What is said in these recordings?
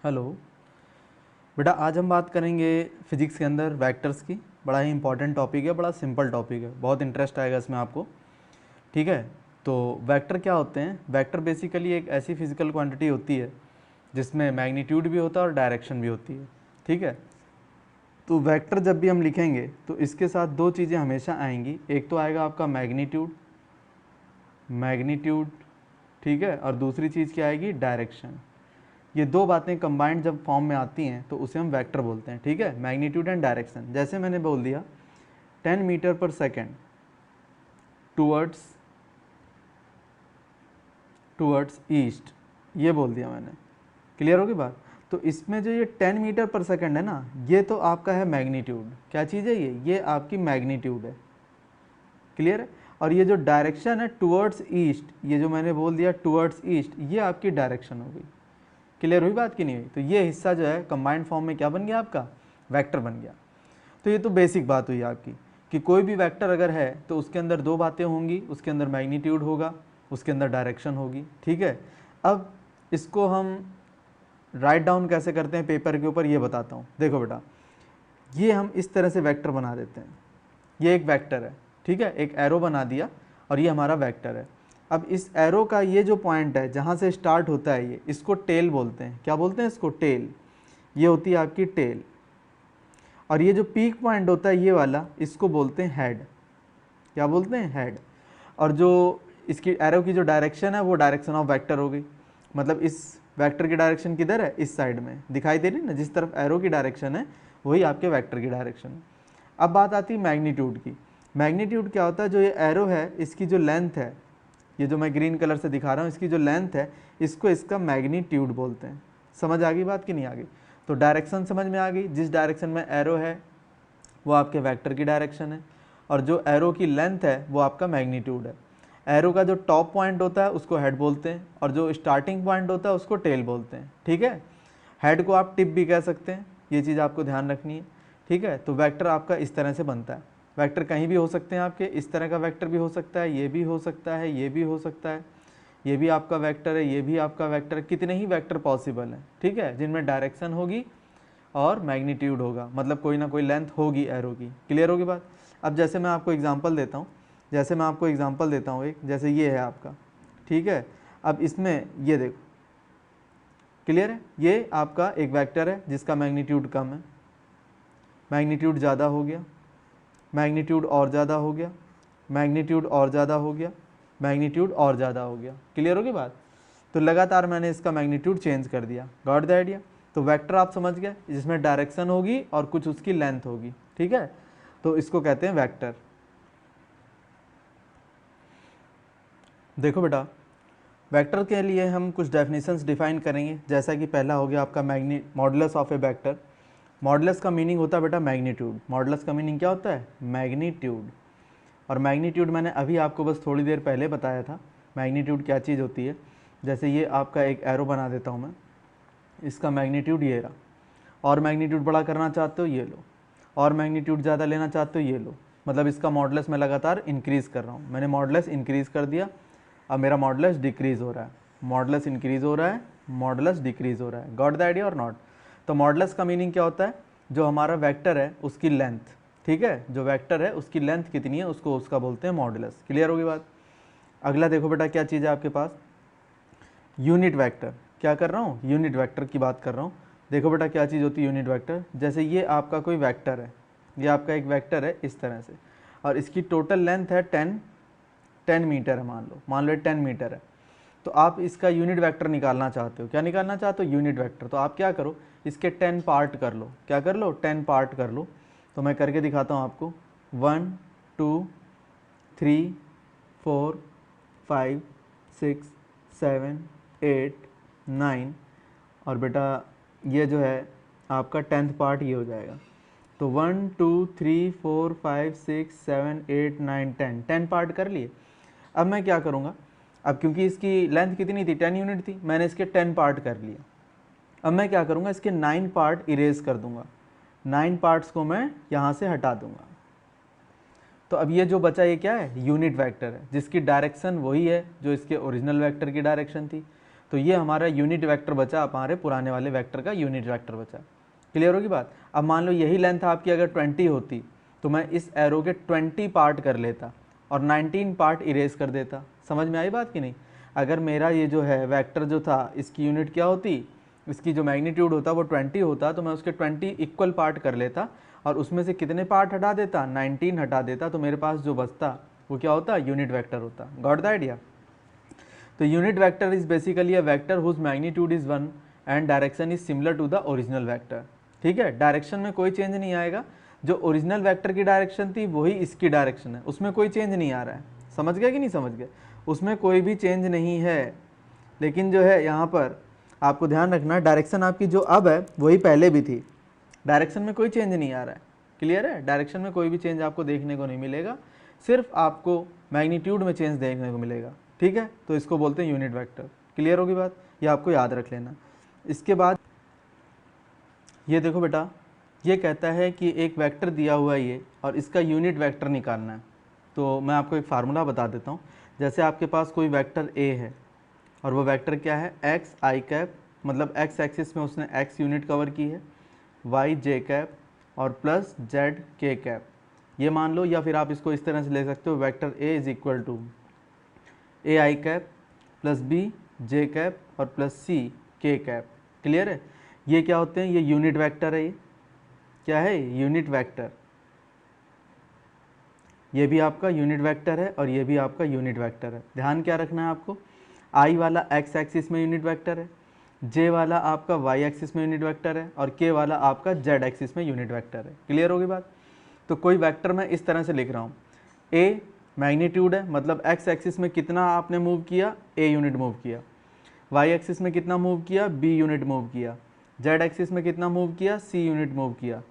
Hello बेटा, आज हम बात करेंगे फिजिक्स के अंदर वेक्टर्स की। बड़ा ही इंपॉर्टेंट टॉपिक है, बड़ा सिंपल टॉपिक है, बहुत इंटरेस्ट आएगा इसमें आपको। ठीक है, तो वेक्टर क्या होते हैं? वेक्टर बेसिकली एक ऐसी फिजिकल क्वांटिटी होती है जिसमें मैग्नीट्यूड भी होता है और डायरेक्शन भी होती है। ठीक है, तो वेक्टर जब भी हम लिखेंगे तो इसके साथ दो चीज़ें हमेशा आएंगी। एक तो आएगा आपका मैग्नीट्यूड, मैग्नीट्यूड, ठीक है, और दूसरी चीज़ क्या आएगी? डायरेक्शन। ये दो बातें कंबाइंड जब फॉर्म में आती हैं तो उसे हम वेक्टर बोलते हैं। ठीक है, मैग्नीट्यूड एंड डायरेक्शन। जैसे मैंने बोल दिया 10 मीटर पर सेकेंड टूवर्ड्स टूवर्ड्स ईस्ट, ये बोल दिया मैंने। क्लियर होगी बात? तो इसमें जो ये 10 मीटर पर सेकेंड है ना, ये तो आपका है मैग्नीट्यूड। क्या चीज़ है ये आपकी मैग्नीट्यूड है। क्लियर है? और ये जो डायरेक्शन है टूवर्ड्स ईस्ट, ये जो मैंने बोल दिया टूवर्ड्स ईस्ट, ये आपकी डायरेक्शन हो गई। क्लियर हुई बात कि नहीं हुई? तो ये हिस्सा जो है कंबाइंड फॉर्म में क्या बन गया? आपका वेक्टर बन गया। तो ये तो बेसिक बात हुई आपकी कि कोई भी वेक्टर अगर है तो उसके अंदर दो बातें होंगी, उसके अंदर मैग्नीट्यूड होगा, उसके अंदर डायरेक्शन होगी। ठीक है, अब इसको हम राइट डाउन कैसे करते हैं पेपर के ऊपर, ये बताता हूँ। देखो बेटा, ये हम इस तरह से वेक्टर बना देते हैं। ये एक वेक्टर है, ठीक है, एक एरो बना दिया और ये हमारा वेक्टर है। अब इस एरो का ये जो पॉइंट है जहाँ से स्टार्ट होता है, ये इसको टेल बोलते हैं। क्या बोलते हैं इसको? टेल। ये होती है आपकी टेल। और ये जो पीक पॉइंट होता है ये वाला, इसको बोलते हैं हेड। क्या बोलते हैं? हेड। और जो इसकी एरो की जो डायरेक्शन है वो डायरेक्शन ऑफ वेक्टर हो गई। मतलब इस वेक्टर की डायरेक्शन किधर है? इस साइड में दिखाई दे रही ना, जिस तरफ एरो की डायरेक्शन है वही आपके वेक्टर की डायरेक्शन है। अब बात आती है मैग्नीट्यूड की। मैग्नीट्यूड क्या होता है? जो ये एरो है इसकी जो लेंथ है, ये जो मैं ग्रीन कलर से दिखा रहा हूँ, इसकी जो लेंथ है, इसको इसका मैग्नीट्यूड बोलते हैं। समझ आ गई बात कि नहीं आ गई? तो डायरेक्शन समझ में आ गई। जिस डायरेक्शन में एरो है वो आपके वेक्टर की डायरेक्शन है, और जो एरो की लेंथ है वो आपका मैग्नीट्यूड है। एरो का जो टॉप पॉइंट होता है उसको हेड बोलते हैं, और जो स्टार्टिंग पॉइंट होता है उसको टेल बोलते हैं। ठीक है, हेड को आप टिप भी कह सकते हैं, ये चीज़ आपको ध्यान रखनी है। ठीक है, तो वेक्टर आपका इस तरह से बनता है। वेक्टर कहीं भी हो सकते हैं आपके, इस तरह का वेक्टर भी हो सकता है, ये भी हो सकता है, ये भी हो सकता है, ये भी आपका वेक्टर है, ये भी आपका वेक्टर है। कितने ही वेक्टर पॉसिबल हैं, ठीक है, जिनमें डायरेक्शन होगी और मैग्नीट्यूड होगा, मतलब कोई ना कोई लेंथ होगी एरो की। क्लियर होगी बात? अब जैसे मैं आपको एग्जांपल देता हूँ, एक, जैसे ये है आपका, ठीक है। अब इसमें ये देखो, क्लियर है, ये आपका एक वेक्टर है जिसका मैग्नीट्यूड कम है, मैग्नीट्यूड ज़्यादा हो गया, मैग्नीट्यूड और ज़्यादा हो गया, मैग्नीट्यूड और ज़्यादा हो गया, मैग्नीट्यूड और ज़्यादा हो गया। क्लियर होगी बात? तो लगातार मैंने इसका मैग्नीट्यूड चेंज कर दिया। Got the idea? तो वेक्टर आप समझ गए, जिसमें डायरेक्शन होगी और कुछ उसकी लेंथ होगी। ठीक है, तो इसको कहते हैं वेक्टर। देखो बेटा, वेक्टर के लिए हम कुछ डेफिनेशंस डिफाइन करेंगे। जैसा कि पहला हो गया आपका modulus of A vector. Modulus का मीनिंग होता है बेटा मैग्नीट्यूड। मॉडुलस का मीनिंग क्या होता है? मैग्नीट्यूड। और मैग्नीट्यूड मैंने अभी आपको बस थोड़ी देर पहले बताया था, मैग्नीट्यूड क्या चीज़ होती है। जैसे ये आपका एक एरो बना देता हूँ मैं, इसका मैग्नीट्यूड ये रहा। और मैग्नीट्यूड बड़ा करना चाहते हो ये लो, और मैग्नीट्यूड ज़्यादा लेना चाहते हो ये लो। मतलब इसका मॉडुलस मैं लगातार इंक्रीज़ कर रहा हूँ। मैंने मॉडुलस इंक्रीज़ कर दिया, अब मेरा मॉडुलस डिक्रीज़ हो रहा है। मॉडुलस इंक्रीज़ हो रहा है, मॉडुलस डिक्रीज़ हो रहा है। गॉट द आइडिया और नॉट? तो मॉडुलस का मीनिंग क्या होता है? जो हमारा वेक्टर है उसकी लेंथ, ठीक है, जो वेक्टर है उसकी लेंथ कितनी है उसको उसका बोलते हैं मॉडुलस। क्लियर होगी बात? अगला देखो बेटा, क्या चीज़ है आपके पास? Unit vector. क्या कर रहा हूँ? यूनिट वेक्टर की बात कर रहा हूँ। देखो बेटा, क्या चीज़ होती है यूनिट वेक्टर? जैसे ये आपका कोई वेक्टर है, ये आपका एक वेक्टर है इस तरह से, और इसकी टोटल लेंथ है 10 मीटर है। मान लो 10 मीटर है। तो आप इसका यूनिट वेक्टर निकालना चाहते हो। क्या निकालना चाहते हो? Unit vector. तो आप क्या करो, इसके 10 पार्ट कर लो। क्या कर लो? 10 पार्ट कर लो। तो मैं करके दिखाता हूँ आपको। 1 2 3 4 5 6 7 8 9, और बेटा ये जो है आपका 10th पार्ट ये हो जाएगा। तो 1 2 3 4 5 6 7 8 9 10 पार्ट कर लिए। अब मैं क्या करूँगा, अब क्योंकि इसकी लेंथ कितनी थी? 10 यूनिट थी, मैंने इसके 10 पार्ट कर लिए। अब मैं क्या करूँगा, इसके 9 पार्ट इरेज कर दूंगा। 9 पार्ट्स को मैं यहाँ से हटा दूंगा। तो अब ये जो बचा ये क्या है? यूनिट वेक्टर है, जिसकी डायरेक्शन वही है जो इसके ओरिजिनल वेक्टर की डायरेक्शन थी। तो ये हमारा यूनिट वेक्टर बचा, हमारे पुराने वाले वेक्टर का यूनिट वेक्टर बचा। क्लियर होगी बात। अब मान लो यही लेंथ आपकी अगर 20 होती तो मैं इस एरो के 20 पार्ट कर लेता और 19 पार्ट इरेज कर देता। समझ में आई बात कि नहीं। अगर मेरा ये जो है वेक्टर जो था इसकी यूनिट क्या होती, इसकी जो मैग्नीट्यूड होता वो 20 होता, तो मैं उसके 20 इक्वल पार्ट कर लेता और उसमें से कितने पार्ट हटा देता, 19 हटा देता, तो मेरे पास जो बचता वो क्या होता, यूनिट वेक्टर होता। Got the idea. तो unit vector is basically a vector whose magnitude is 1 and direction is similar to the original vector. ठीक है, डायरेक्शन में कोई चेंज नहीं आएगा, जो ओरिजिनल वेक्टर की डायरेक्शन थी वही इसकी डायरेक्शन है, उसमें कोई चेंज नहीं आ रहा है। समझ गए कि नहीं समझ गए, उसमें कोई भी चेंज नहीं है। लेकिन जो है यहाँ पर आपको ध्यान रखना, डायरेक्शन आपकी जो अब है वही पहले भी थी, डायरेक्शन में कोई चेंज नहीं आ रहा है। क्लियर है, डायरेक्शन में कोई भी चेंज आपको देखने को नहीं मिलेगा, सिर्फ आपको मैग्नीट्यूड में चेंज देखने को मिलेगा। ठीक है, तो इसको बोलते हैं यूनिट वेक्टर। क्लियर होगी बात, ये आपको याद रख लेना। इसके बाद ये देखो बेटा, ये कहता है कि एक वेक्टर दिया हुआ है ये और इसका यूनिट वेक्टर निकालना है। तो मैं आपको एक फार्मूला बता देता हूँ। जैसे आपके पास कोई वेक्टर ए है और वो वेक्टर क्या है, एक्स आई कैप, मतलब एक्स एक्सिस में उसने एक्स यूनिट कवर की है, वाई जे कैप और प्लस जेड के कैप, ये मान लो। या फिर आप इसको इस तरह से ले सकते हो, vector A is equal to A I cap plus B J cap और plus C K cap. Clear है, ये क्या होते हैं, ये यूनिट वेक्टर है। ये क्या है, यूनिट वेक्टर। ये भी आपका यूनिट वेक्टर है और ये भी आपका यूनिट वेक्टर है। ध्यान क्या रखना है आपको, आई वाला एक्स एक्सिस में यूनिट वेक्टर है, जे वाला आपका वाई एक्सिस में यूनिट वेक्टर है और के वाला आपका जेड एक्सिस में यूनिट वेक्टर है। क्लियर होगी बात। तो कोई वेक्टर मैं इस तरह से लिख रहा हूँ, ए मैग्नीट्यूड है, मतलब एक्स एक्सिस में कितना आपने मूव किया, ए यूनिट मूव किया, वाई एक्सिस में कितना मूव किया, बी यूनिट मूव किया, जेड एक्सिस में कितना मूव किया, सी यूनिट मूव किया।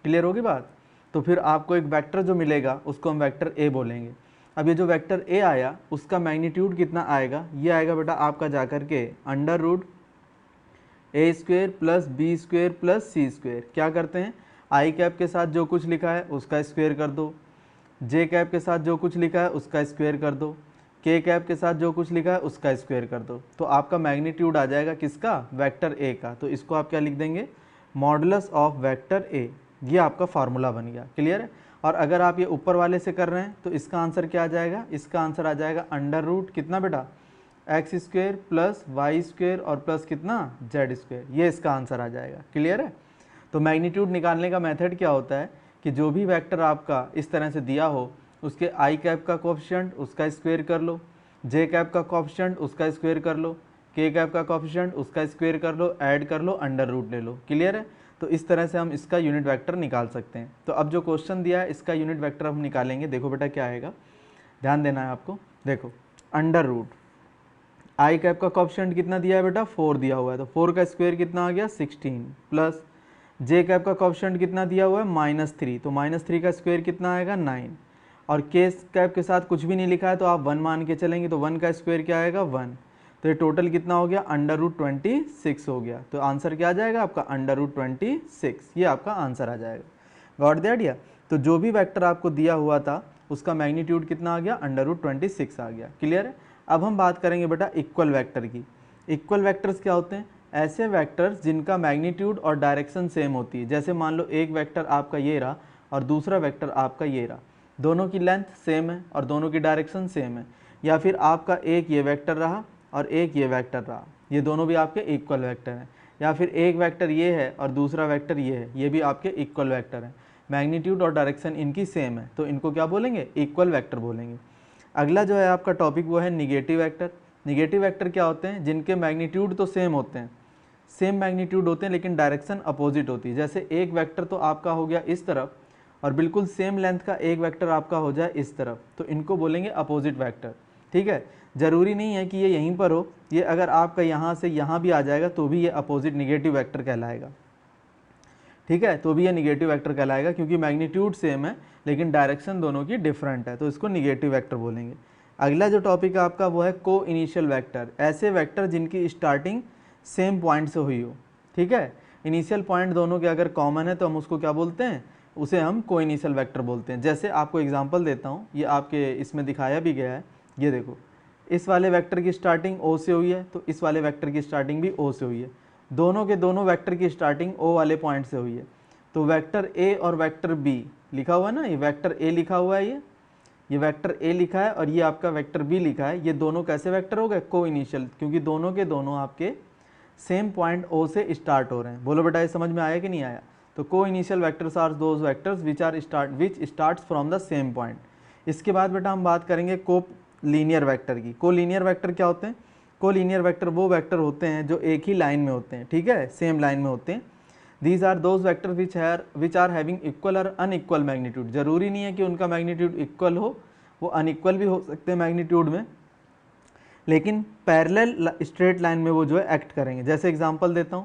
क्लियर होगी बात। तो फिर आपको एक वेक्टर जो मिलेगा उसको हम वेक्टर ए बोलेंगे। अब ये जो वेक्टर ए आया उसका मैग्नीट्यूड कितना आएगा, ये आएगा बेटा आपका जाकर के under root A square plus B square plus C square. क्या करते हैं, आई कैप के साथ जो कुछ लिखा है उसका स्क्वेयर कर दो, जे कैप के साथ जो कुछ लिखा है उसका स्क्वेयर कर दो, के कैप के साथ जो कुछ लिखा है उसका स्क्वेयर कर दो। तो आपका मैग्नीट्यूड आ जाएगा किसका, वेक्टर ए का। तो इसको आप क्या लिख देंगे, मॉडुलस ऑफ वेक्टर ए। ये आपका फार्मूला बन गया। क्लियर है। और अगर आप ये ऊपर वाले से कर रहे हैं तो इसका आंसर क्या आ जाएगा, इसका आंसर आ जाएगा अंडर रूट कितना बेटा, X square plus Y square और प्लस कितना, जेड स्क्वेयर। ये इसका आंसर आ जाएगा। क्लियर है। तो मैग्नीट्यूड निकालने का मेथड क्या होता है कि जो भी वेक्टर आपका इस तरह से दिया हो उसके आई कैप का कोएफिशिएंट उसका स्क्वायर कर लो, जे कैप का कोएफिशिएंट उसका स्क्वायर कर लो, के कैप का कोएफिशिएंट उसका स्क्वायर कर लो, ऐड कर लो, अंडर रूट ले लो। क्लियर है। तो इस तरह से हम इसका यूनिट वेक्टर निकाल सकते हैं। तो अब जो क्वेश्चन दिया है इसका यूनिट वेक्टर हम निकालेंगे। देखो बेटा क्या आएगा, ध्यान देना है आपको। देखो अंडर रूट आई कैप का कोएफिशिएंट कितना दिया है बेटा, 4 दिया हुआ है, तो 4 का स्क्वायर कितना आ गया 16, प्लस जे कैप का कोएफिशिएंट कितना दिया हुआ है -3, तो -3 का स्क्वायर कितना आएगा 9, और के कैप के साथ कुछ भी नहीं लिखा है तो आप 1 मान के चलेंगे, तो 1 का स्क्वायर क्या आएगा 1, तो ये टोटल कितना हो गया अंडर रूट 26 हो गया। तो आंसर क्या आ जाएगा आपका अंडर रूट 26, ये आपका आंसर आ जाएगा। Got the idea. तो जो भी वेक्टर आपको दिया हुआ था उसका मैग्नीट्यूड कितना आ गया, अंडर रूट 26 आ गया। क्लियर है। अब हम बात करेंगे बेटा इक्वल वेक्टर की। इक्वल वेक्टर्स क्या होते हैं, ऐसे वेक्टर्स जिनका मैग्नीट्यूड और डायरेक्शन सेम होती है। जैसे मान लो एक वेक्टर आपका ये रहा और दूसरा वेक्टर आपका ये रहा, दोनों की लेंथ सेम है और दोनों की डायरेक्शन सेम है। या फिर आपका एक ये वेक्टर रहा और एक ये वेक्टर रहा, ये दोनों भी आपके इक्वल वेक्टर हैं। या फिर एक वेक्टर ये है और दूसरा वेक्टर ये है, ये भी आपके इक्वल वेक्टर हैं, मैग्नीट्यूड और डायरेक्शन इनकी सेम है, तो इनको क्या बोलेंगे, इक्वल वेक्टर बोलेंगे। अगला जो है आपका टॉपिक वो है निगेटिव वेक्टर। निगेटिव वेक्टर क्या होते हैं, जिनके मैग्नीट्यूड तो सेम होते हैं, सेम मैग्नीट्यूड होते हैं लेकिन डायरेक्शन अपोजिट होती है। जैसे एक वेक्टर तो आपका हो गया इस तरफ और बिल्कुल सेम लेंथ का एक वेक्टर आपका हो जाए इस तरफ, तो इनको बोलेंगे अपोजिट वेक्टर। ठीक है, ज़रूरी नहीं है कि ये यहीं पर हो, ये अगर आपका यहाँ से यहाँ भी आ जाएगा तो भी ये अपोजिट निगेटिव वेक्टर कहलाएगा। ठीक है, तो भी ये निगेटिव वेक्टर कहलाएगा क्योंकि मैग्नीट्यूड सेम है लेकिन डायरेक्शन दोनों की डिफरेंट है, तो इसको निगेटिव वेक्टर बोलेंगे। अगला जो टॉपिक है आपका वो है को इनिशियल वेक्टर। ऐसे वेक्टर जिनकी स्टार्टिंग सेम पॉइंट से हुई हो। ठीक है, इनिशियल पॉइंट दोनों के अगर कॉमन है तो हम उसको क्या बोलते हैं, उसे हम को इनिशियल वेक्टर बोलते हैं। जैसे आपको एग्जांपल देता हूँ, ये आपके इसमें दिखाया भी गया है, ये देखो इस वाले वेक्टर की स्टार्टिंग ओ से हुई है तो इस वाले वेक्टर की स्टार्टिंग भी ओ से हुई है, दोनों के दोनों वेक्टर की स्टार्टिंग ओ वाले पॉइंट से हुई है। तो वेक्टर ए और वेक्टर बी लिखा हुआ है ना, ये वेक्टर ए लिखा हुआ है, ये वेक्टर ए लिखा है और ये आपका वेक्टर बी लिखा है। ये दोनों कैसे वेक्टर हो गए? को इनिशियल, क्योंकि दोनों के दोनों आपके सेम पॉइंट ओ से स्टार्ट हो रहे हैं। बोलो बेटा ये समझ में आया कि नहीं आया? तो को initial vectors are those vectors which starts from the same point. इसके बाद बेटा हम बात करेंगे को लीनियर वेक्टर की। को लीनियर वेक्टर क्या होते हैं? को लीनियर वेक्टर वो वेक्टर होते हैं जो एक ही लाइन में होते हैं, ठीक है, सेम लाइन में होते हैं। These are those vector which are having equal और अनइक्वल मैग्नीट्यूड। जरूरी नहीं है कि उनका मैग्नीट्यूड इक्वल हो, वो अनइक्वल भी हो सकते हैं मैग्नीट्यूड में, लेकिन पैरेलल स्ट्रेट लाइन में वो जो है एक्ट करेंगे। जैसे एग्जांपल देता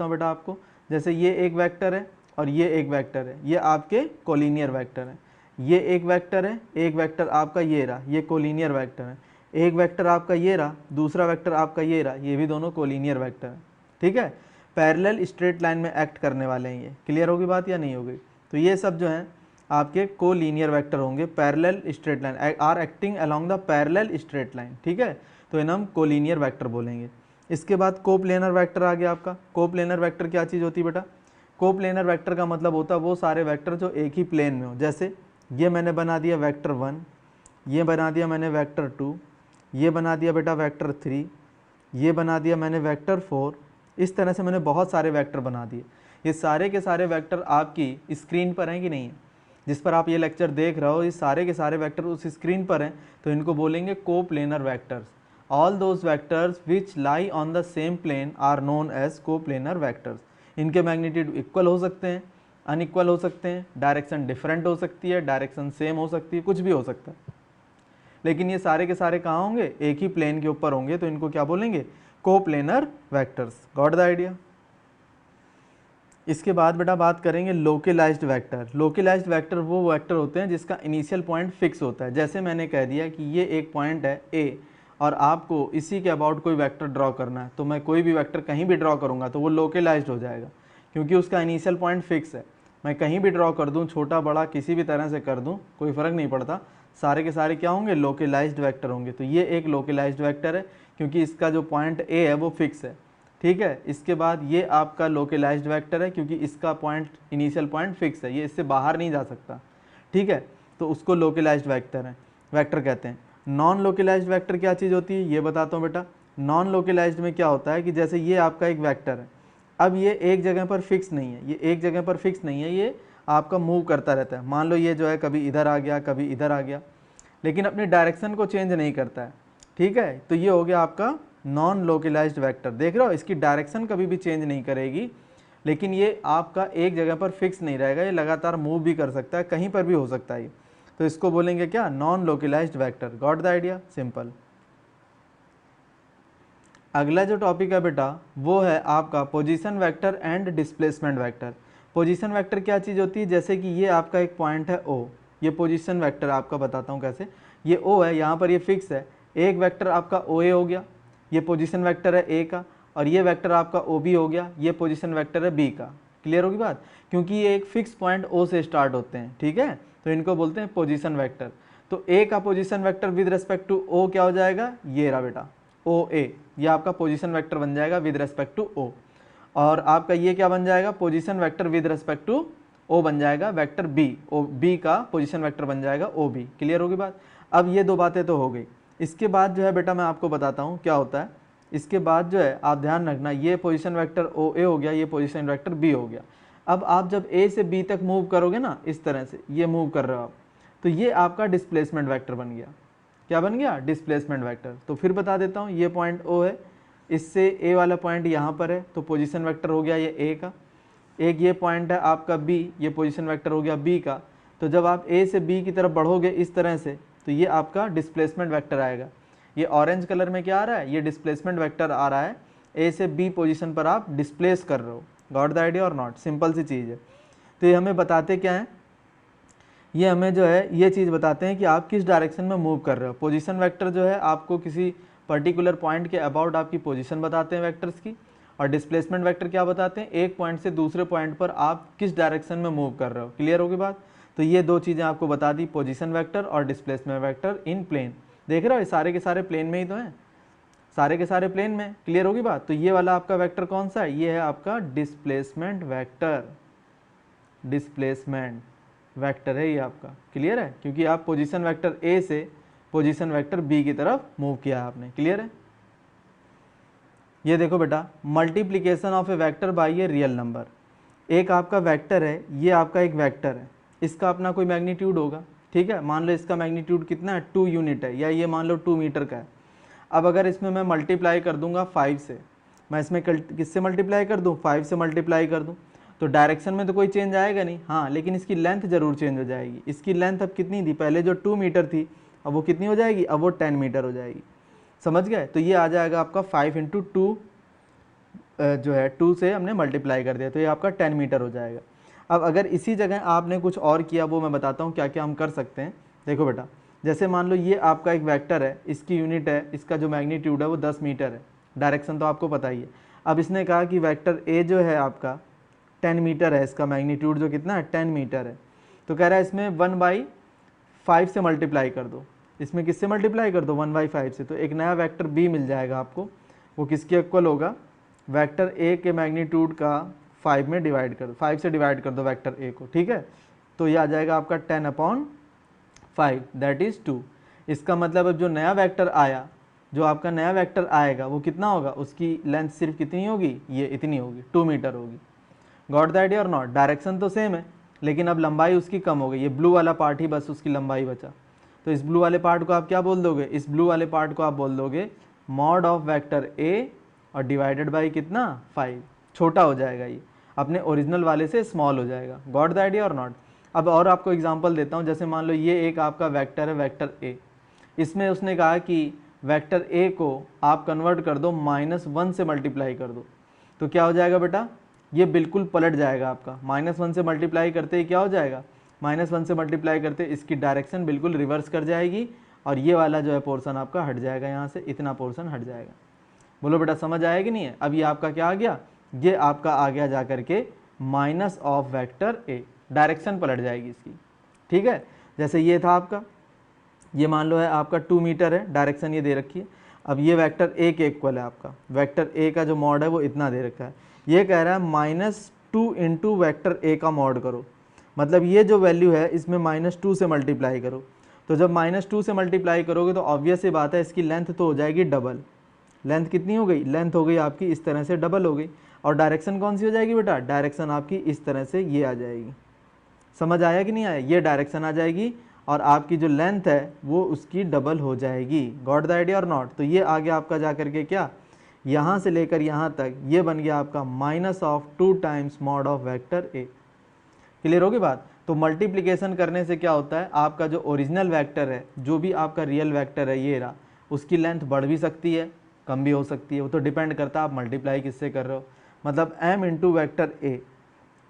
हूँ बेटा आपको। जैसे ये एक वेक्टर है और ये एक वेक्टर है, ये आपके कोलिनियर वेक्टर है। ये एक वेक्टर है, एक वेक्टर आपका ये रहा, ये कोलिनियर वेक्टर है। एक वेक्टर आपका ये रहा, दूसरा वेक्टर आपका ये रहा, ये भी दोनों कोलिनियर वेक्टर है, ठीक है। पैरेलल स्ट्रेट लाइन में एक्ट करने वाले हैं ये। क्लियर होगी बात या नहीं होगी? तो ये सब जो हैं आपके कोलिनियर वेक्टर होंगे। Parallel straight line are acting along the parallel straight line, ठीक है, तो इन्हें हम कोलिनियर वेक्टर बोलेंगे। इसके बाद कोप्लेनर वेक्टर आ गया आपका। कोप्लेनर वेक्टर क्या चीज़ होती है बेटा? कोप्लेनर वेक्टर का मतलब होता है वो सारे वेक्टर जो एक ही प्लेन में हो। जैसे ये मैंने बना दिया वेक्टर 1, ये बना दिया मैंने वेक्टर 2, ये बना दिया बेटा वेक्टर 3, ये बना दिया मैंने वेक्टर 4। इस तरह से मैंने बहुत सारे वेक्टर बना दिए। ये सारे के सारे वेक्टर आपकी स्क्रीन पर हैं कि नहीं है? जिस पर आप ये लेक्चर देख रहे हो, ये सारे के सारे वेक्टर उस स्क्रीन पर हैं, तो इनको बोलेंगे coplanar vectors. All those vectors which lie on the same plane are known as coplanar vectors. इनके मैग्नीट्यूड इक्वल हो सकते हैं, अनइक्वल हो सकते हैं, डायरेक्शन डिफरेंट हो सकती है, डायरेक्शन सेम हो सकती है, कुछ भी हो सकता है, लेकिन ये सारे के सारे कहाँ होंगे? एक ही प्लेन के ऊपर होंगे, तो इनको क्या बोलेंगे? Coplanar vectors. Got the idea? इसके बाद बेटा बात करेंगे लोकलाइज्ड वेक्टर। लोकलाइज्ड वेक्टर वो वेक्टर होते हैं जिसका इनिशियल पॉइंट फिक्स होता है। जैसे मैंने कह दिया कि ये एक पॉइंट है ए और आपको इसी के अबाउट कोई वेक्टर ड्रॉ करना है, तो मैं कोई भी वेक्टर कहीं भी ड्रॉ करूँगा तो वो लोकलाइज्ड हो जाएगा, क्योंकि उसका इनिशियल पॉइंट फिक्स है। मैं कहीं भी ड्रॉ कर दूँ, छोटा बड़ा किसी भी तरह से कर दूँ, कोई फ़र्क नहीं पड़ता, सारे के सारे क्या होंगे? लोकलाइज्ड वेक्टर होंगे। तो ये एक लोकलाइज्ड वेक्टर है क्योंकि इसका जो पॉइंट ए है वो फिक्स है, ठीक है। इसके बाद ये आपका लोकलाइज्ड वेक्टर है क्योंकि इसका पॉइंट इनिशियल पॉइंट फिक्स है, ये इससे बाहर नहीं जा सकता, ठीक है, तो उसको लोकलाइज्ड वेक्टर कहते हैं। नॉन लोकलाइज्ड वेक्टर क्या चीज़ होती है ये बताता हूँ बेटा। नॉन लोकलाइज्ड में क्या होता है कि जैसे ये आपका एक वेक्टर है, अब ये एक जगह पर फिक्स नहीं है, ये एक जगह पर फिक्स नहीं है, ये आपका मूव करता रहता है। मान लो ये जो है कभी इधर आ गया, कभी इधर आ गया, लेकिन अपनी डायरेक्शन को चेंज नहीं करता है, ठीक है। तो ये हो गया आपका नॉन लोकलाइज्ड वेक्टर। देख रहे हो, इसकी डायरेक्शन कभी भी चेंज नहीं करेगी, लेकिन ये आपका एक जगह पर फिक्स नहीं रहेगा, ये लगातार मूव भी कर सकता है, कहीं पर भी हो सकता है। तो इसको बोलेंगे क्या? Non localised vector. Got the idea? Simple. अगला जो टॉपिक है बेटा वो है आपका position vector and displacement vector. Position vector क्या चीज़ होती है? जैसे कि ये आपका एक पॉइंट है ओ, ये पोजीशन वेक्टर आपका बताता हूँ कैसे। ये ओ है, यहाँ पर ये फिक्स है, एक वेक्टर आपका ओ ए हो गया, ये पोजीशन वेक्टर है ए का, और ये वेक्टर आपका ओ बी हो गया, ये पोजीशन वेक्टर है बी का। क्लियर होगी बात? क्योंकि ये एक फिक्स पॉइंट ओ से स्टार्ट होते हैं, ठीक है, तो इनको बोलते हैं पोजीशन वेक्टर। तो ए का position vector with respect to O क्या हो जाएगा? ये रहा बेटा ओ ए, ये आपका पोजीशन वेक्टर बन जाएगा विद रेस्पेक्ट टू ओ। और आपका ये क्या बन जाएगा? Position vector with respect to O बन जाएगा वेक्टर बी, ओ बी का पोजीशन वेक्टर बन जाएगा ओ बी। क्लियर होगी बात? अब ये दो बातें तो हो गई। इसके बाद जो है बेटा मैं आपको बताता हूँ क्या होता है। इसके बाद जो है आप ध्यान रखना, ये पोजीशन वेक्टर ओ ए हो गया, ये पोजीशन वेक्टर बी हो गया। अब आप जब ए से बी तक मूव करोगे ना, इस तरह से ये मूव कर रहे हो आप, तो ये आपका डिस्प्लेसमेंट वेक्टर बन गया। क्या बन गया? Displacement vector. तो फिर बता देता हूँ, ये पॉइंट ओ है, इससे ए वाला पॉइंट यहाँ पर है, तो पोजीशन वेक्टर हो गया ये ए का। एक ये पॉइंट है आपका बी, ये पोजीशन वेक्टर हो गया बी का। तो जब आप ए से बी की तरफ बढ़ोगे इस तरह से, तो ये आपका डिस्प्लेसमेंट वेक्टर आएगा। ये ऑरेंज कलर में क्या आ रहा है? ये डिस्प्लेसमेंट वेक्टर आ रहा है, ए से बी पोजीशन पर आप डिस्प्लेस कर रहे हो। गॉट द आइडिया और नॉट? सिंपल सी चीज़ है। तो ये हमें बताते क्या है? ये हमें जो है ये चीज़ बताते हैं कि आप किस डायरेक्शन में मूव कर रहे हो। पोजीशन वेक्टर जो है आपको किसी पर्टिकुलर पॉइंट के अबाउट आपकी पोजीशन बताते हैं वेक्टर्स की, और डिस्प्लेसमेंट वेक्टर क्या बताते हैं? एक पॉइंट से दूसरे पॉइंट पर आप किस डायरेक्शन में मूव कर रहे हो। क्लियर होगी बात? तो ये दो चीज़ें आपको बता दी, पोजीशन वेक्टर और डिस्प्लेसमेंट वेक्टर इन प्लेन। देख रहे हो, ये सारे के सारे प्लेन में ही तो हैं, सारे के सारे प्लेन में। क्लियर होगी बात। तो ये वाला आपका वेक्टर कौन सा है, ये है आपका डिस्प्लेसमेंट वेक्टर, डिस्प्लेसमेंट वेक्टर है ये आपका। क्लियर है, क्योंकि आप पोजीशन वेक्टर ए से पोजीशन वेक्टर बी की तरफ मूव किया है आपने। क्लियर है। ये देखो बेटा, multiplication of A vector by a real number. एक आपका वेक्टर है, ये आपका एक वेक्टर है, इसका अपना कोई मैग्नीट्यूड होगा, ठीक है। मान लो इसका मैग्नीट्यूड कितना है, 2 यूनिट है, या ये मान लो 2 मीटर का है। अब अगर इसमें मैं मल्टीप्लाई कर दूंगा 5 से, मैं इसमें किससे मल्टीप्लाई कर दूं, 5 से मल्टीप्लाई कर दूं, तो डायरेक्शन में तो कोई चेंज आएगा नहीं, हाँ, लेकिन इसकी लेंथ जरूर चेंज हो जाएगी। इसकी लेंथ अब कितनी थी, पहले जो 2 मीटर थी, अब वो कितनी हो जाएगी, अब वो 10 मीटर हो जाएगी। समझ गए। तो ये आ जाएगा आपका 5 × 2 जो है 2 से हमने मल्टीप्लाई कर दिया, तो ये आपका 10 मीटर हो जाएगा। अब अगर इसी जगह आपने कुछ और किया, वो मैं बताता हूँ क्या क्या हम कर सकते हैं। देखो बेटा, जैसे मान लो ये आपका एक वेक्टर है, इसकी यूनिट है, इसका जो मैग्नीट्यूड है वो 10 मीटर है, डायरेक्शन तो आपको पता ही है। अब इसने कहा कि वेक्टर ए जो है आपका 10 मीटर है, इसका मैग्नीट्यूड जो कितना है 10 मीटर है, तो कह रहा है इसमें 1/5 से मल्टीप्लाई कर दो। इसमें किससे मल्टीप्लाई कर दो, 1/5 से, तो एक नया वेक्टर बी मिल जाएगा आपको। वो किसके इक्वल होगा, वेक्टर ए के मैग्नीट्यूड का 5 में डिवाइड कर दो, 5 से डिवाइड कर दो वेक्टर ए को, ठीक है। तो ये आ जाएगा आपका 10/5 दैट इज़ 2। इसका मतलब अब जो नया वेक्टर आया, जो आपका नया वेक्टर आएगा वो कितना होगा, उसकी लेंथ सिर्फ कितनी होगी, ये इतनी होगी, 2 मीटर होगी। गॉट द आइडिया और नॉट। डायरेक्शन तो सेम है, लेकिन अब लंबाई उसकी कम हो गई, ये ब्लू वाला पार्ट ही बस उसकी लंबाई बचा। तो इस ब्लू वाले पार्ट को आप क्या बोल दोगे, इस ब्लू वाले पार्ट को आप बोल दोगे मॉड ऑफ वेक्टर ए और डिवाइडेड बाई कितना 5। छोटा हो जाएगा, ये अपने ओरिजिनल वाले से स्मॉल हो जाएगा। गॉट द आइडिया और नॉट। अब और आपको एग्जांपल देता हूँ, जैसे मान लो ये एक आपका वेक्टर है, वेक्टर ए, इसमें उसने कहा कि वेक्टर ए को आप कन्वर्ट कर दो -1 से मल्टीप्लाई कर दो, तो क्या हो जाएगा बेटा, ये बिल्कुल पलट जाएगा आपका। -1 से मल्टीप्लाई करते ही क्या हो जाएगा, -1 से मल्टीप्लाई करते इसकी डायरेक्शन बिल्कुल रिवर्स कर जाएगी, और ये वाला जो है पोर्शन आपका हट जाएगा, यहाँ से इतना पोर्शन हट जाएगा। बोलो बेटा समझ आया कि नहीं है। अब ये आपका क्या आ गया, ये आपका आ गया जा करके minus of vector A, direction पलट जाएगी इसकी, ठीक है। जैसे ये था आपका, ये मान लो है आपका 2 मीटर है, डायरेक्शन ये दे रखी है। अब ये वेक्टर ए के इक्वल है आपका, वेक्टर ए का जो मॉड है वो इतना दे रखा है। ये कह रहा है -2 × वेक्टर ए का मॉड करो, मतलब ये जो वैल्यू है इसमें -2 से मल्टीप्लाई करो। तो जब -2 से मल्टीप्लाई करोगे तो ऑब्वियस सी बात है इसकी लेंथ तो हो जाएगी डबल। लेंथ कितनी हो गई, लेंथ हो गई आपकी इस तरह से डबल हो गई। और डायरेक्शन कौन सी हो जाएगी बेटा, डायरेक्शन आपकी इस तरह से ये आ जाएगी। समझ आया कि नहीं आया, ये डायरेक्शन आ जाएगी और आपकी जो लेंथ है वो उसकी डबल हो जाएगी। गॉट द आइडिया और नॉट। तो ये आ गया आपका जा करके क्या, यहाँ से लेकर यहाँ तक ये बन गया आपका -2 times mod of vector A. Clear होगी बात। तो मल्टीप्लिकेशन करने से क्या होता है, आपका जो ओरिजिनल वेक्टर है, जो भी आपका रियल वेक्टर है ये रहा, उसकी लेंथ बढ़ भी सकती है, कम भी हो सकती है, वो तो डिपेंड करता है आप मल्टीप्लाई किससे कर रहे हो। मतलब m × वेक्टर a,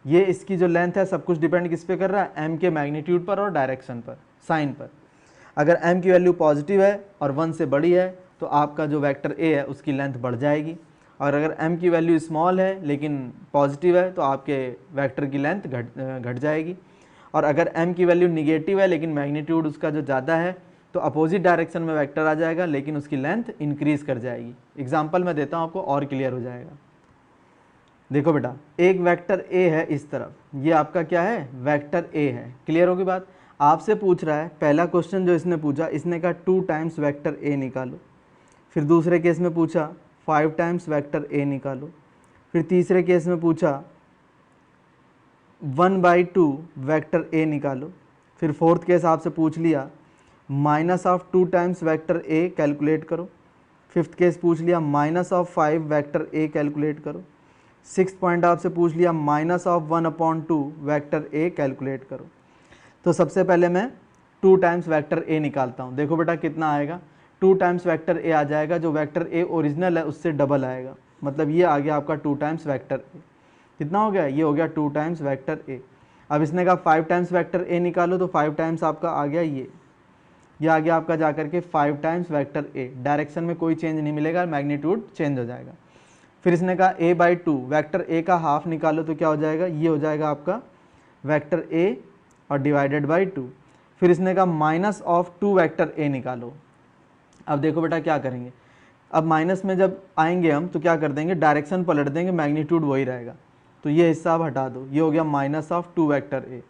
ये इसकी जो लेंथ है सब कुछ डिपेंड किस पे कर रहा है, m के मैग्नीट्यूड पर और डायरेक्शन पर, साइन पर। अगर m की वैल्यू पॉजिटिव है और 1 से बड़ी है तो आपका जो वेक्टर a है उसकी लेंथ बढ़ जाएगी, और अगर m की वैल्यू स्मॉल है लेकिन पॉजिटिव है तो आपके वेक्टर की लेंथ घट जाएगी। और अगर m की वैल्यू निगेटिव है लेकिन मैग्नीट्यूड उसका जो ज़्यादा है तो अपोजिट डायरेक्शन में वेक्टर आ जाएगा लेकिन उसकी लेंथ इंक्रीज कर जाएगी। एग्जाम्पल मैं देता हूँ आपको और क्लियर हो जाएगा। देखो बेटा, एक वेक्टर a है इस तरफ, ये आपका क्या है, वेक्टर a है। क्लियर होगी बात। आपसे पूछ रहा है, पहला क्वेश्चन जो इसने पूछा, इसने कहा 2 टाइम्स वेक्टर a निकालो। फिर दूसरे केस में पूछा 5 टाइम्स वेक्टर a निकालो। फिर तीसरे केस में पूछा 1/2 वेक्टर a निकालो। फिर फोर्थ केस आपसे पूछ लिया -2 टाइम्स वेक्टर a कैलकुलेट करो। फिफ्थ केस पूछ लिया -5 वेक्टर a कैलकुलेट करो। सिक्स पॉइंट आपसे पूछ लिया -1/2 वेक्टर a कैलकुलेट करो। तो सबसे पहले मैं 2 टाइम्स वेक्टर a निकालता हूँ। देखो बेटा कितना आएगा, 2 टाइम्स वेक्टर a आ जाएगा, जो वेक्टर a ओरिजिनल है उससे डबल आएगा, मतलब ये आ गया आपका 2 टाइम्स वेक्टर a। कितना हो गया, ये हो गया 2 टाइम्स वेक्टर a। अब इसने कहा 5 टाइम्स वेक्टर a निकालो, तो 5 टाइम्स आपका आ गया ये आ गया आपका जाकर के 5 टाइम्स वेक्टर a। डायरेक्शन में कोई चेंज नहीं मिलेगा, मैग्नीट्यूड चेंज हो जाएगा। फिर इसने कहा a/2 वेक्टर a का हाफ निकालो, तो क्या हो जाएगा, ये हो जाएगा आपका वेक्टर a और डिवाइडेड बाई 2। फिर इसने कहा -2 वेक्टर a निकालो, अब देखो बेटा क्या करेंगे, अब माइनस में जब आएंगे हम तो क्या कर देंगे, डायरेक्शन पलट देंगे, मैग्नीट्यूड वही रहेगा। तो ये हिस्सा आप हटा दो, ये हो गया माइनस ऑफ 2 वेक्टर ए।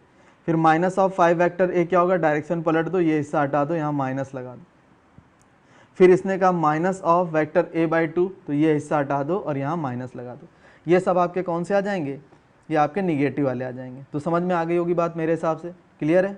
फिर माइनस ऑफ 5 वेक्टर ए क्या होगा, डायरेक्शन पलट दो, ये हिस्सा हटा दो, यहाँ माइनस लगा दो। फिर इसने कहा minus of vector A by 2, तो ये हिस्सा हटा दो और यहाँ माइनस लगा दो। ये सब आपके कौन से आ जाएंगे, ये आपके निगेटिव वाले आ जाएंगे। तो समझ में आ गई होगी बात मेरे हिसाब से, क्लियर है।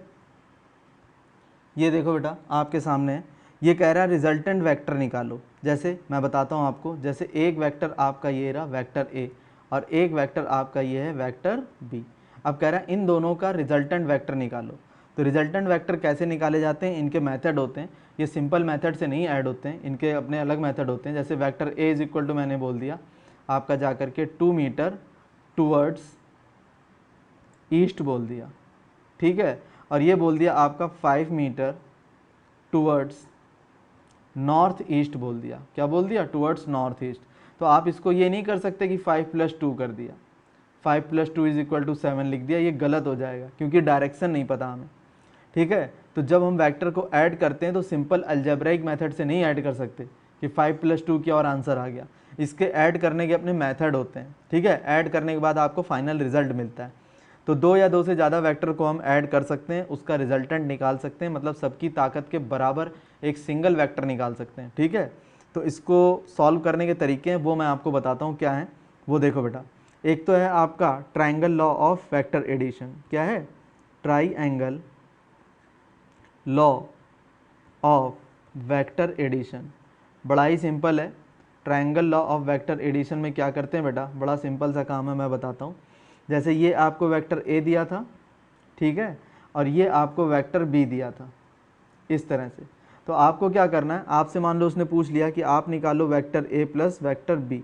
ये देखो बेटा आपके सामने है, ये कह रहा है रिजल्टेंट वेक्टर निकालो। जैसे मैं बताता हूँ आपको, जैसे एक वेक्टर आपका ये रहा वेक्टर ए और एक वेक्टर आपका ये है वेक्टर बी। अब कह रहा है इन दोनों का रिजल्टेंट वेक्टर निकालो। तो रिजल्टेंट वेक्टर कैसे निकाले जाते हैं, इनके मेथड होते हैं, ये सिंपल मेथड से नहीं ऐड होते हैं, इनके अपने अलग मेथड होते हैं। जैसे vector A is equal to मैंने बोल दिया आपका जा करके 2 मीटर टूवर्ड्स ईस्ट बोल दिया, ठीक है, और ये बोल दिया आपका 5 मीटर टूवर्ड्स नॉर्थ ईस्ट बोल दिया। क्या बोल दिया, टूवर्ड्स नॉर्थ ईस्ट। तो आप इसको ये नहीं कर सकते कि 5 + 2 कर दिया, 5 + 2 = 7 लिख दिया, ये गलत हो जाएगा क्योंकि डायरेक्शन नहीं पता हमें, ठीक है। तो जब हम वेक्टर को ऐड करते हैं तो सिंपल अलजेब्राइक मेथड से नहीं ऐड कर सकते कि 5 + 2 किया और आंसर आ गया। इसके ऐड करने के अपने मेथड होते हैं, ठीक है। ऐड करने के बाद आपको फाइनल रिजल्ट मिलता है। तो 2 या 2 से ज़्यादा वेक्टर को हम ऐड कर सकते हैं, उसका रिजल्टेंट निकाल सकते हैं, मतलब सबकी ताकत के बराबर एक सिंगल वेक्टर निकाल सकते हैं, ठीक है। तो इसको सॉल्व करने के तरीके हैं वो मैं आपको बताता हूँ क्या है। वो देखो बेटा, एक तो है आपका triangle law of vector addition. क्या है, triangle law of vector addition. बड़ा ही सिंपल है। Triangle law of vector addition में क्या करते हैं बेटा, बड़ा सिंपल सा काम है, मैं बताता हूँ। जैसे ये आपको वेक्टर ए दिया था, ठीक है, और ये आपको वेक्टर बी दिया था इस तरह से। तो आपको क्या करना है, आपसे मान लो उसने पूछ लिया कि आप निकालो vector A plus vector B,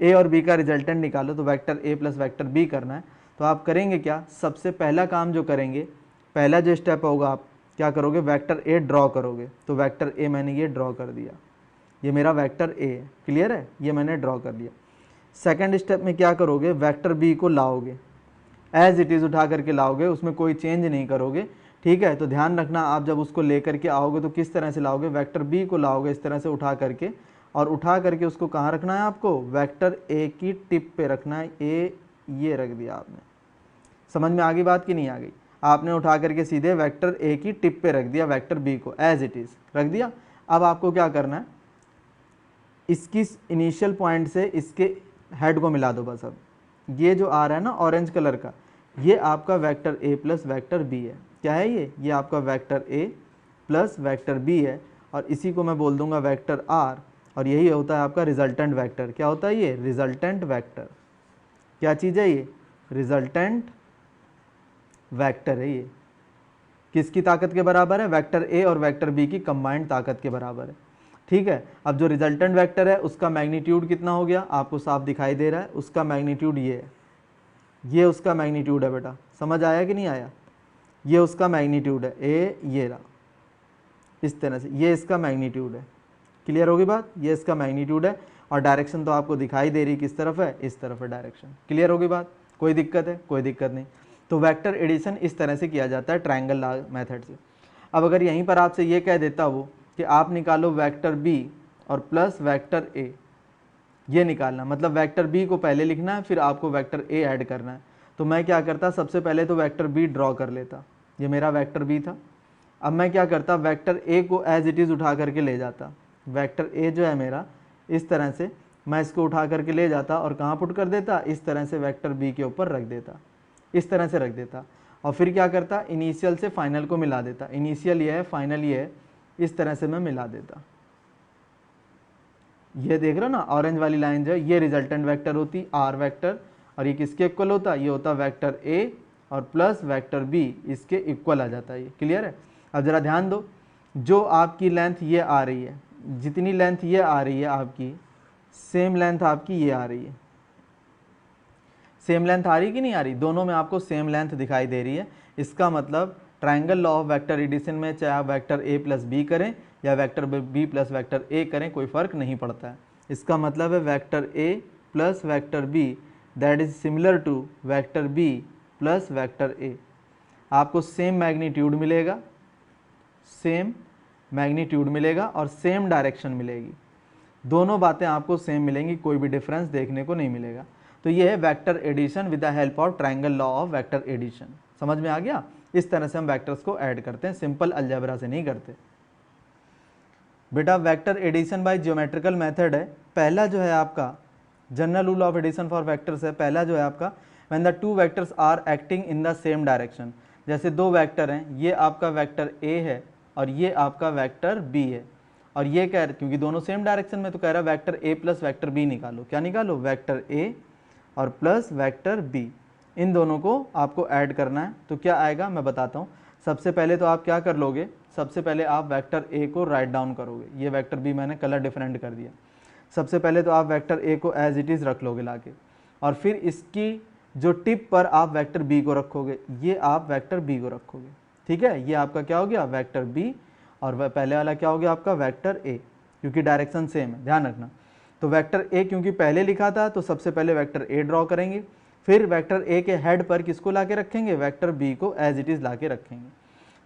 A और बी का रिजल्टेंट निकालो, तो vector A plus vector B करना है। तो आप करेंगे क्या, सबसे पहला काम जो करेंगे, पहला जो स्टेप होगा, आप क्या करोगे, वेक्टर ए ड्रॉ करोगे। तो वेक्टर ए मैंने ये ड्रॉ कर दिया, ये मेरा वेक्टर ए है, क्लियर है, ये मैंने ड्रॉ कर दिया। सेकंड स्टेप में क्या करोगे, वेक्टर बी को लाओगे, एज इट इज़ उठा करके लाओगे, उसमें कोई चेंज नहीं करोगे, ठीक है। तो ध्यान रखना, आप जब उसको लेकर के आओगे तो किस तरह से लाओगे, वेक्टर बी को लाओगे इस तरह से उठा करके, और उठा करके उसको कहाँ रखना है आपको, वेक्टर ए की टिप पे रखना है। ए ये रख दिया आपने, समझ में आ गई बात कि नहीं आ गई। आपने उठा करके सीधे वेक्टर ए की टिप पे रख दिया, वेक्टर बी को एज इट इज़ रख दिया। अब आपको क्या करना है, इसकी इनिशियल पॉइंट से इसके हेड को मिला दो बस। अब ये जो आ रहा है ना ऑरेंज कलर का, ये आपका vector A plus vector B है। क्या है ये आपका vector A plus vector B है, और इसी को मैं बोल दूंगा वेक्टर आर, और यही होता है आपका रिजल्टेंट वेक्टर। क्या होता है ये, रिजल्टेंट वेक्टर। क्या चीज़ है ये, रिजल्टेंट वेक्टर है। ये किसकी ताकत के बराबर है, वेक्टर ए और वेक्टर बी की कंबाइंड ताकत के बराबर है, ठीक है। अब जो रिजल्टेंट वेक्टर है उसका मैग्नीट्यूड कितना हो गया, आपको साफ दिखाई दे रहा है, उसका मैग्नीट्यूड ये है, ये उसका मैग्नीट्यूड है बेटा, समझ आया कि नहीं आया। ये उसका मैग्नीट्यूड है, ए ये रहा इस तरह से, ये इसका मैग्नीट्यूड है, क्लियर होगी बात, ये इसका मैग्नीट्यूड है। और डायरेक्शन तो आपको दिखाई दे रही किस तरफ है, इस तरफ है डायरेक्शन, क्लियर होगी बात, कोई दिक्कत है, कोई दिक्कत नहीं। तो वेक्टर एडिशन इस तरह से किया जाता है ट्रायंगल लॉ मेथड से। अब अगर यहीं पर आपसे ये कह देता वो कि आप निकालो वेक्टर बी और प्लस वेक्टर ए, ये निकालना, मतलब वेक्टर बी को पहले लिखना है, फिर आपको वेक्टर ए ऐड करना है। तो मैं क्या करता, सबसे पहले तो वेक्टर बी ड्रॉ कर लेता, ये मेरा वेक्टर बी था। अब मैं क्या करता, वेक्टर ए को एज इट इज़ उठा करके ले जाता, वेक्टर ए जो है मेरा, इस तरह से मैं इसको उठा करके ले जाता और कहाँ पुट कर देता, इस तरह से वेक्टर बी के ऊपर रख देता, इस तरह से रख देता। और फिर क्या करता, इनिशियल से फाइनल को मिला देता, इनिशियल ये है फाइनल ये है, इस तरह से मैं मिला देता। ये देख रहे हो ना ऑरेंज वाली लाइन जो है, ये रिजल्टेंट वेक्टर होती आर वेक्टर, और ये किसके इक्वल होता, ये होता वेक्टर ए और प्लस वेक्टर बी, इसके इक्वल आ जाता है ये, क्लियर है। अब जरा ध्यान दो, जो आपकी लेंथ ये आ रही है, जितनी लेंथ ये आ रही है आपकी, सेम लेंथ आपकी ये आ रही है, सेम लेंथ आ रही कि नहीं आ रही, दोनों में आपको सेम लेंथ दिखाई दे रही है। इसका मतलब triangle law of vector addition में चाहे आप वेक्टर ए प्लस बी करें या vector B plus vector A करें, कोई फ़र्क नहीं पड़ता है। इसका मतलब है vector A plus vector B that is similar to vector B plus vector A, आपको सेम मैग्नीट्यूड मिलेगा, सेम मैग्नीट्यूड मिलेगा और सेम डायरेक्शन मिलेगी। दोनों बातें आपको सेम मिलेंगी, कोई भी डिफरेंस देखने को नहीं मिलेगा। तो ये है vector addition with the help of triangle law of vector addition. समझ में आ गया? इस तरह से हम वेक्टर्स को ऐड करते हैं, सिंपल अलजेब्रा से नहीं करते। बेटा vector addition by geometrical method है। पहला जो है आपका general rule of addition for vectors है, पहला जो है आपका when the two vectors are acting in the same direction. जैसे दो वेक्टर हैं, ये आपका वेक्टर ए है और ये आपका वेक्टर बी है, और ये कह रहे क्योंकि दोनों सेम डायरेक्शन में, तो कह रहा है vector A plus vector B निकालो। क्या निकालो? वेक्टर ए और प्लस वेक्टर बी, इन दोनों को आपको ऐड करना है। तो क्या आएगा मैं बताता हूँ। सबसे पहले तो आप क्या कर लोगे, सबसे पहले आप वेक्टर ए को राइट डाउन करोगे। ये वेक्टर बी मैंने कलर डिफरेंट कर दिया। सबसे पहले तो आप वेक्टर ए को एज इट इज़ रख लोगे लाके, और फिर इसकी जो टिप पर आप वेक्टर बी को रखोगे, ये आप वेक्टर बी को रखोगे। ठीक है, ये आपका क्या हो गया? वेक्टर बी, और वह पहले वाला क्या हो गया आपका? वेक्टर ए, क्योंकि डायरेक्शन सेम है, ध्यान रखना। तो वेक्टर ए क्योंकि पहले लिखा था, तो सबसे पहले वेक्टर ए ड्रॉ करेंगे, फिर वेक्टर ए के हेड पर किसको लाके रखेंगे? वेक्टर बी को एज इट इज़ लाके रखेंगे।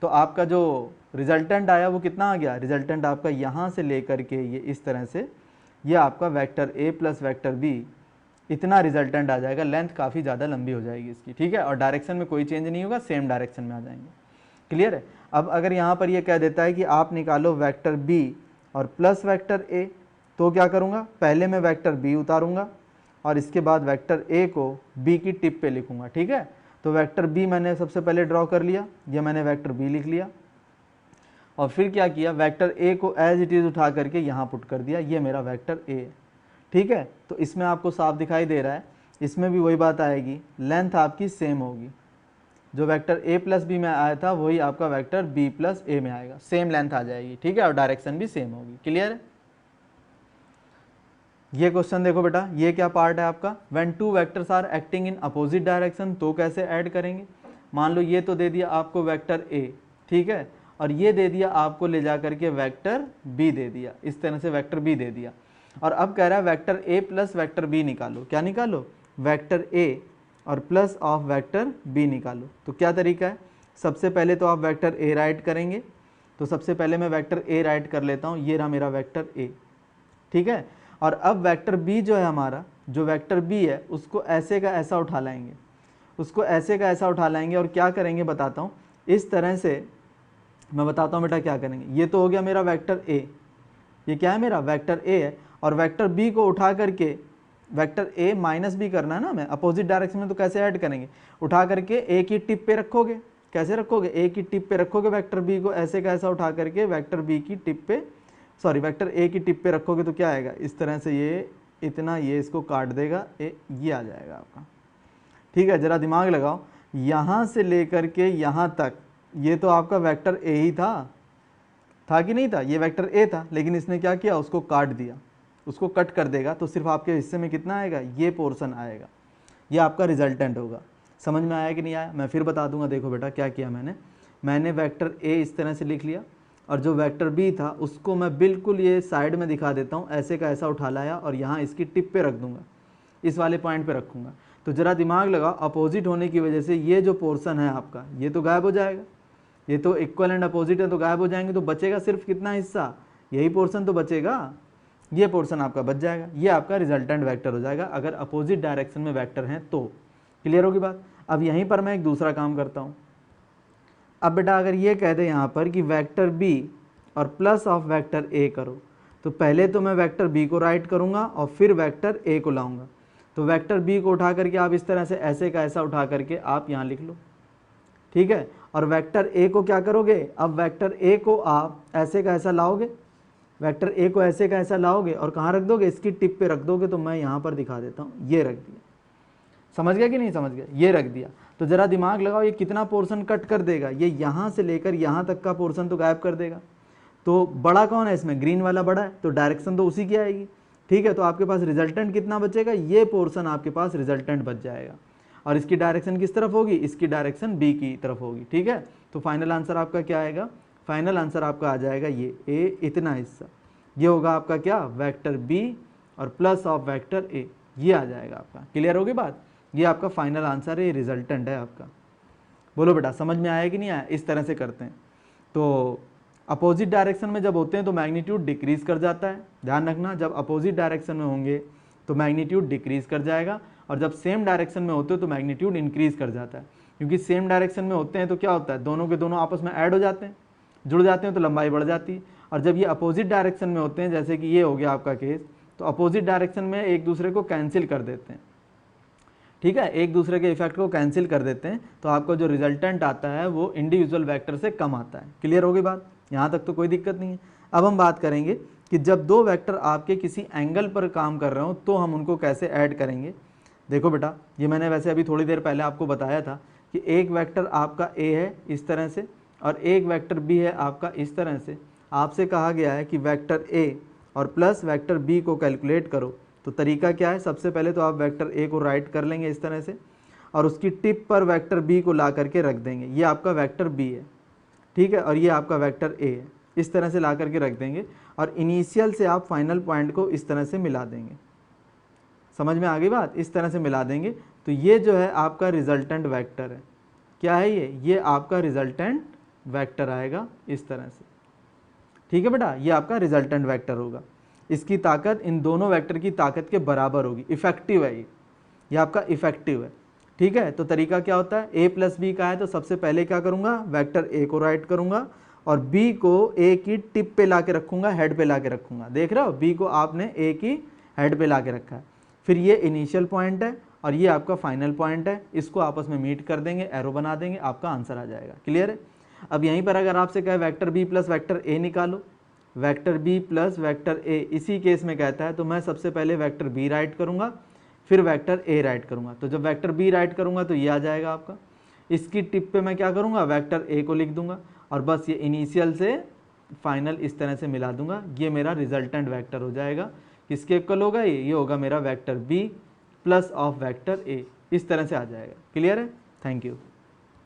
तो आपका जो रिजल्टेंट आया वो कितना आ गया? रिजल्टेंट आपका यहाँ से लेकर के ये इस तरह से, ये आपका vector A plus vector B, इतना रिजल्टेंट आ जाएगा। लेंथ काफ़ी ज़्यादा लंबी हो जाएगी इसकी, ठीक है, और डायरेक्शन में कोई चेंज नहीं होगा, सेम डायरेक्शन में आ जाएंगे। क्लियर है? अब अगर यहाँ पर ये कह देता है कि आप निकालो वेक्टर बी और प्लस वेक्टर ए, तो क्या करूँगा? पहले मैं वेक्टर बी उतारूँगा और इसके बाद वेक्टर ए को बी की टिप पे लिखूँगा। ठीक है, तो वेक्टर बी मैंने सबसे पहले ड्रॉ कर लिया, ये मैंने वेक्टर बी लिख लिया, और फिर क्या किया? वेक्टर ए को एज इट इज़ उठा करके यहाँ पुट कर दिया, ये मेरा वेक्टर ए है। ठीक है, तो इसमें आपको साफ दिखाई दे रहा है, इसमें भी वही बात आएगी, लेंथ आपकी सेम होगी। जो वेक्टर ए प्लस बी में आया था वही आपका वेक्टर बी प्लस ए में आएगा, सेम लेंथ आ जाएगी। ठीक है, और डायरेक्शन भी सेम होगी। क्लियर है? ये क्वेश्चन देखो बेटा, ये क्या पार्ट है आपका? When two vectors are acting in opposite direction, तो कैसे ऐड करेंगे? मान लो ये तो दे दिया आपको वेक्टर ए, ठीक है, और ये दे दिया आपको ले जा करके वेक्टर बी दे दिया, इस तरह से वेक्टर बी दे दिया, और अब कह रहा है vector A plus vector B निकालो। क्या निकालो? वेक्टर ए और प्लस ऑफ वेक्टर बी निकालो। तो क्या तरीका है? सबसे पहले तो आप वेक्टर ए राइट करेंगे, तो सबसे पहले मैं वेक्टर ए राइट कर लेता हूँ, ये रहा मेरा वेक्टर ए। ठीक है, और अब वेक्टर बी जो है हमारा, जो वेक्टर बी है उसको ऐसे का ऐसा उठा लाएंगे, उसको ऐसे का ऐसा उठा लाएंगे, और क्या करेंगे बताता हूँ। इस तरह से मैं बताता हूँ बेटा क्या करेंगे। ये तो हो गया मेरा वेक्टर ए, ये क्या है? मेरा वेक्टर ए है, और वेक्टर बी को उठा करके वेक्टर ए माइनस बी करना है ना, मैं अपोजिट डायरेक्शन में, तो कैसे ऐड करेंगे? उठा करके ए की टिप पे रखोगे। कैसे रखोगे? ए की टिप पे रखोगे वेक्टर बी को, ऐसे का ऐसा उठा करके वेक्टर बी की टिप पे, सॉरी वेक्टर ए की टिप पे रखोगे, तो क्या आएगा? इस तरह से ये इतना, ये इसको काट देगा, ये आ जाएगा आपका। ठीक है, जरा दिमाग लगाओ, यहाँ से लेकर के यहाँ तक ये तो आपका वेक्टर ए ही था कि नहीं था? ये वेक्टर ए था, लेकिन इसने क्या किया? उसको काट दिया, उसको कट कर देगा, तो सिर्फ आपके हिस्से में कितना आएगा? ये पोर्शन आएगा, ये आपका रिजल्टेंट होगा। समझ में आया कि नहीं आया? मैं फिर बता दूंगा। देखो बेटा क्या किया मैंने वेक्टर ए इस तरह से लिख लिया, और जो वेक्टर बी था उसको मैं बिल्कुल ये साइड में दिखा देता हूँ, ऐसे का ऐसा उठा लाया और यहाँ इसकी टिप पे रख दूंगा, इस वाले पॉइंट पे रखूँगा। तो ज़रा दिमाग लगाओ, अपोजिट होने की वजह से ये जो पोर्शन है आपका, ये तो गायब हो जाएगा, ये तो इक्वल एंड अपोजिट है, तो गायब हो जाएंगे, तो बचेगा सिर्फ कितना हिस्सा? यही पोर्शन तो बचेगा, ये पोर्शन आपका बच जाएगा, ये आपका रिजल्टेंट वेक्टर हो जाएगा अगर अपोजिट डायरेक्शन में वेक्टर हैं तो। क्लियर होगी बात? अब यहीं पर मैं एक दूसरा काम करता हूँ। अब बेटा अगर ये कह दे यहाँ पर कि वेक्टर बी और प्लस ऑफ वेक्टर ए करो, तो पहले तो मैं वेक्टर बी को राइट करूँगा और फिर वेक्टर ए को लाऊंगा। तो वेक्टर बी को उठा करके आप इस तरह से ऐसे का ऐसा उठा करके आप यहाँ लिख लो। ठीक है, और वेक्टर ए को क्या करोगे? अब वेक्टर ए को आप ऐसे का ऐसा लाओगे, वेक्टर ए को ऐसे का ऐसा लाओगे और कहाँ रख दोगे? इसकी टिप पे रख दोगे। तो मैं यहाँ पर दिखा देता हूँ, ये रख दिया। समझ गया कि नहीं समझ गया? ये रख दिया। तो ज़रा दिमाग लगाओ, ये कितना पोर्शन कट कर देगा? ये यहाँ से लेकर यहाँ तक का पोर्शन तो गायब कर देगा। तो बड़ा कौन है इसमें? ग्रीन वाला बड़ा है, तो डायरेक्शन तो उसी की आएगी। ठीक है, तो आपके पास रिजल्टेंट कितना बचेगा? ये पोर्शन आपके पास रिजल्टेंट बच जाएगा, और इसकी डायरेक्शन किस तरफ होगी? इसकी डायरेक्शन बी की तरफ होगी। ठीक है, तो फाइनल आंसर आपका क्या आएगा? फाइनल आंसर आपका आ जाएगा ये ए, इतना हिस्सा, ये होगा आपका क्या? वेक्टर बी और प्लस ऑफ वेक्टर ए, ये आ जाएगा आपका। क्लियर होगी बात? ये आपका फाइनल आंसर है, ये रिजल्टेंट है आपका। बोलो बेटा समझ में आया कि नहीं आया? इस तरह से करते हैं। तो अपोजिट डायरेक्शन में जब होते हैं तो मैग्नीट्यूड डिक्रीज कर जाता है, ध्यान रखना, जब अपोजिट डायरेक्शन में होंगे तो मैग्नीट्यूड डिक्रीज कर जाएगा, और जब सेम डायरेक्शन में होते हो तो मैग्नीट्यूड इंक्रीज कर जाता है। क्योंकि सेम डायरेक्शन में होते हैं तो क्या होता है, दोनों के दोनों आपस में ऐड हो जाते हैं, जुड़ जाते हैं, तो लंबाई बढ़ जाती है। और जब ये अपोजिट डायरेक्शन में होते हैं, जैसे कि ये हो गया आपका केस, तो अपोजिट डायरेक्शन में एक दूसरे को कैंसिल कर देते हैं, ठीक है, एक दूसरे के इफेक्ट को कैंसिल कर देते हैं, तो आपका जो रिजल्टेंट आता है वो इंडिविजुअल वेक्टर से कम आता है। क्लियर होगी बात, यहाँ तक तो कोई दिक्कत नहीं है। अब हम बात करेंगे कि जब दो वेक्टर आपके किसी एंगल पर काम कर रहे हो तो हम उनको कैसे ऐड करेंगे। देखो बेटा, ये मैंने वैसे अभी थोड़ी देर पहले आपको बताया था कि एक वेक्टर आपका ए है इस तरह से, और एक वेक्टर बी है आपका इस तरह से। आपसे कहा गया है कि वेक्टर ए और प्लस वेक्टर बी को कैलकुलेट करो। तो तरीका क्या है, सबसे पहले तो आप वेक्टर ए को राइट कर लेंगे इस तरह से, और उसकी टिप पर वेक्टर बी को ला करके रख देंगे। ये आपका वेक्टर बी है, ठीक है, और ये आपका वेक्टर ए है, इस तरह से ला करके रख देंगे, और इनिशियल से आप फाइनल पॉइंट को इस तरह से मिला देंगे। समझ में आ गई बात, इस तरह से मिला देंगे। तो ये जो है आपका रिजल्टेंट वेक्टर है। क्या है ये आपका रिजल्टेंट वेक्टर आएगा इस तरह से, ठीक है बेटा, ये आपका रिजल्टेंट वेक्टर होगा। इसकी ताकत इन दोनों वेक्टर की ताकत के बराबर होगी, इफेक्टिव है ये आपका इफेक्टिव है, ठीक है। तो तरीका क्या होता है, ए प्लस बी का है तो सबसे पहले क्या करूंगा, वेक्टर ए को राइट करूंगा और बी को ए की टिप पे ला के रखूंगा, हेड पे ला के रखूंगा। देख रहे हो, बी को आपने ए की हेड पे ला के रखा है। फिर ये इनिशियल पॉइंट है और ये आपका फाइनल पॉइंट है, इसको आपस में मीट कर देंगे, एरो बना देंगे, आपका आंसर आ जाएगा। क्लियर है। अब यहीं पर अगर आपसे कहे vector B plus vector A निकालो, vector B plus vector A इसी केस में कहता है, तो मैं सबसे पहले वेक्टर बी राइट करूंगा, फिर वेक्टर ए राइट करूंगा। तो जब वेक्टर बी राइट करूंगा तो ये आ जाएगा आपका, इसकी टिप पे मैं क्या करूंगा, वेक्टर ए को लिख दूंगा, और बस ये इनिशियल से फाइनल इस तरह से मिला दूंगा। ये मेरा रिजल्टेंट वेक्टर हो जाएगा। किसके इक्वल होगा ये होगा मेरा vector B plus of vector A, इस तरह से आ जाएगा। क्लियर है, थैंक यू।